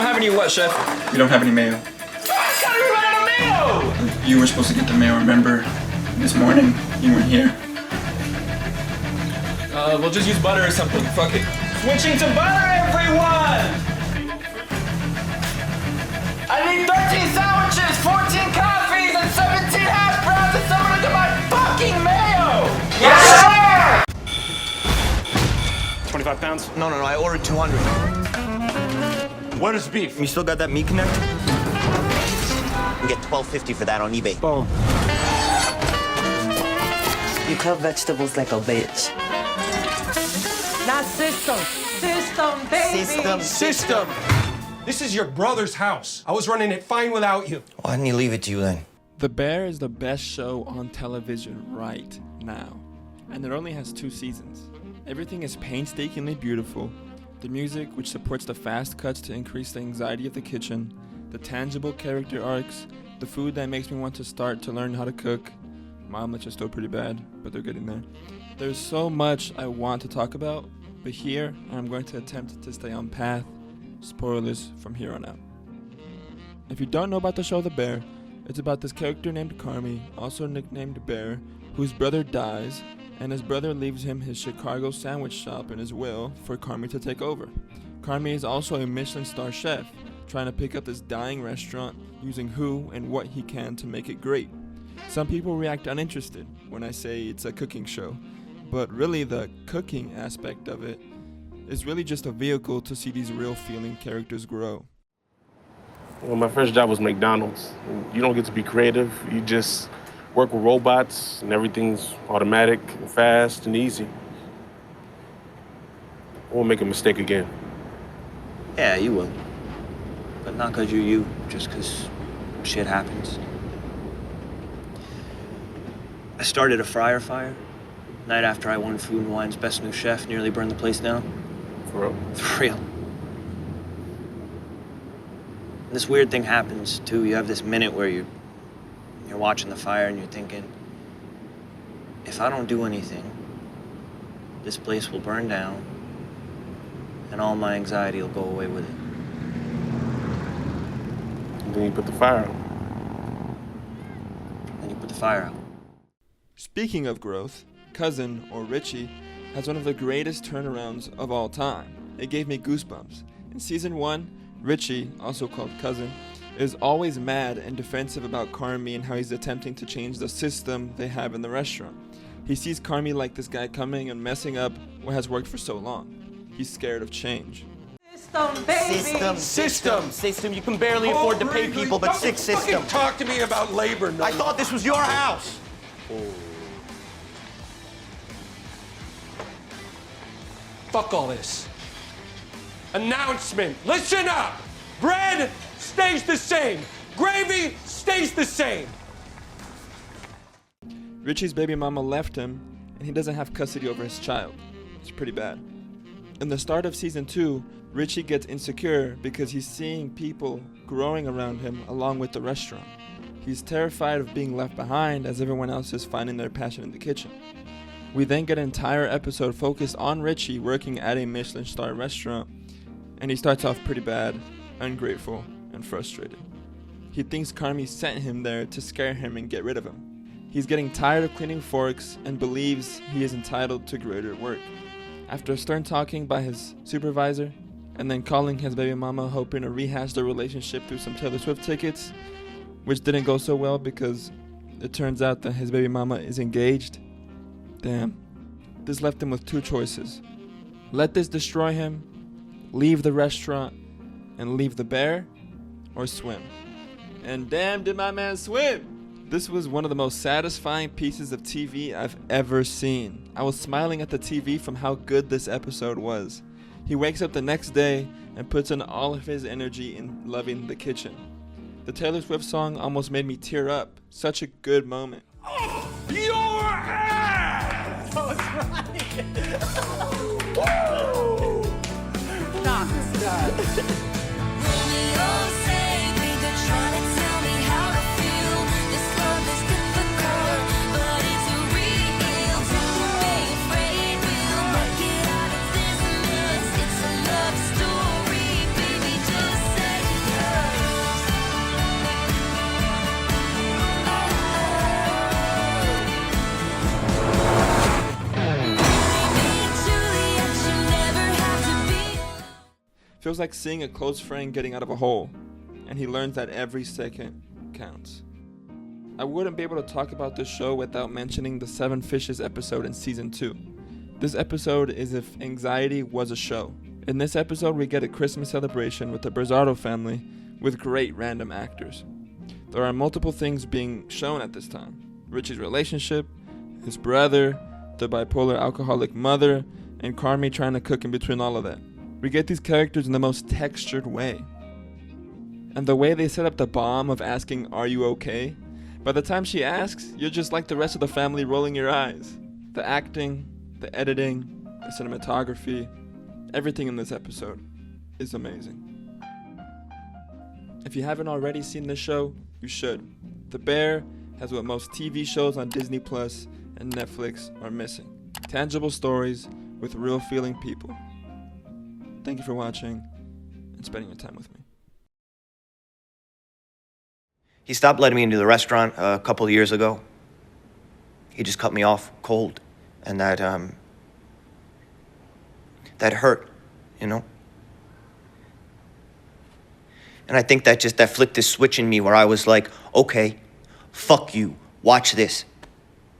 have any what, chef? We don't have any mayo. I gotta be running out of mayo! You were supposed to get the mayo, remember? This morning, you weren't here. We'll just use butter or something. Fuck it. Switching to butter, everyone! I need 13 sandwiches, 14 coffees, and 17 hash browns, and someone to get my fucking mayo! Yes, sir! 25 pounds? No, I ordered 200. What is beef? You still got that meat connect? You get $12.50 for that on eBay. Boom. You cut vegetables like a bitch. Not system. System, baby. System. This is your brother's house. I was running it fine without you. Why didn't he leave it to you then? The Bear is the best show on television right now, and it only has 2 seasons. Everything is painstakingly beautiful. The music, which supports the fast cuts to increase the anxiety of the kitchen, the tangible character arcs, the food that makes me want to start to learn how to cook. My omelets are still pretty bad, but they're getting there. There's so much I want to talk about, but here I'm going to attempt to stay on path. Spoilers from here on out. If you don't know about the show The Bear, it's about this character named Carmy, also nicknamed Bear, whose brother dies, and his brother leaves him his Chicago sandwich shop in his will for Carmy to take over. Carmy is also a Michelin star chef, trying to pick up this dying restaurant using who and what he can to make it great. Some people react uninterested when I say it's a cooking show, but really the cooking aspect of it is really just a vehicle to see these real feeling characters grow. Well, my first job was McDonald's. You don't get to be creative. You just work with robots and everything's automatic and fast and easy. I won't make a mistake again. Yeah, you will. But not because you're you, just because shit happens. I started a fryer fire. Night after I won Food and Wine's Best New Chef, nearly burned the place down. For real? For real. This weird thing happens, too. You have this minute where you're watching the fire and you're thinking, if I don't do anything, this place will burn down and all my anxiety will go away with it. And then you put the fire out. Then you put the fire out. Speaking of growth, Cousin, or Richie, has one of the greatest turnarounds of all time. It gave me goosebumps. In season 1, Richie, also called Cousin, is always mad and defensive about Carmy and how he's attempting to change the system they have in the restaurant. He sees Carmy like this guy coming and messing up what has worked for so long. He's scared of change. System, baby. System. You can barely afford to pay people, but Don't fucking talk to me about labor, no. I thought this was your house. Fuck all this. Announcement. Listen up. Bread stays the same. Gravy stays the same. Richie's baby mama left him, and he doesn't have custody over his child. It's pretty bad. In the start of season 2, Richie gets insecure because he's seeing people growing around him along with the restaurant. He's terrified of being left behind as everyone else is finding their passion in the kitchen. We then get an entire episode focused on Richie working at a Michelin star restaurant, and he starts off pretty bad, ungrateful, and frustrated. He thinks Carmy sent him there to scare him and get rid of him. He's getting tired of cleaning forks and believes he is entitled to greater work. After stern talking by his supervisor, and then calling his baby mama hoping to rehash their relationship through some Taylor Swift tickets, which didn't go so well because it turns out that his baby mama is engaged. Damn. This left him with 2 choices. Let this destroy him, leave the restaurant, and leave the bear, or swim. And damn did my man swim! This was one of the most satisfying pieces of TV I've ever seen. I was smiling at the TV from how good this episode was. He wakes up the next day and puts in all of his energy in loving the kitchen. The Taylor Swift song almost made me tear up. Such a good moment. Oh, your ass! Oh, that's right. Woo! Nah, feels like seeing a close friend getting out of a hole, and he learns that every second counts. I wouldn't be able to talk about this show without mentioning the 7 Fishes episode in season 2. This episode is if anxiety was a show. In this episode, we get a Christmas celebration with the Brazzardo family with great random actors. There are multiple things being shown at this time. Richie's relationship, his brother, the bipolar alcoholic mother, and Carmi trying to cook in between all of that. We get these characters in the most textured way. And the way they set up the bomb of asking, "Are you okay?" By the time she asks, you're just like the rest of the family rolling your eyes. The acting, the editing, the cinematography, everything in this episode is amazing. If you haven't already seen this show, you should. The Bear has what most TV shows on Disney Plus and Netflix are missing. Tangible stories with real feeling people. Thank you for watching and spending your time with me. He stopped letting me into the restaurant a couple of years ago. He just cut me off cold, and that hurt, you know? And I think that flipped this switch in me where I was like, okay, fuck you, watch this.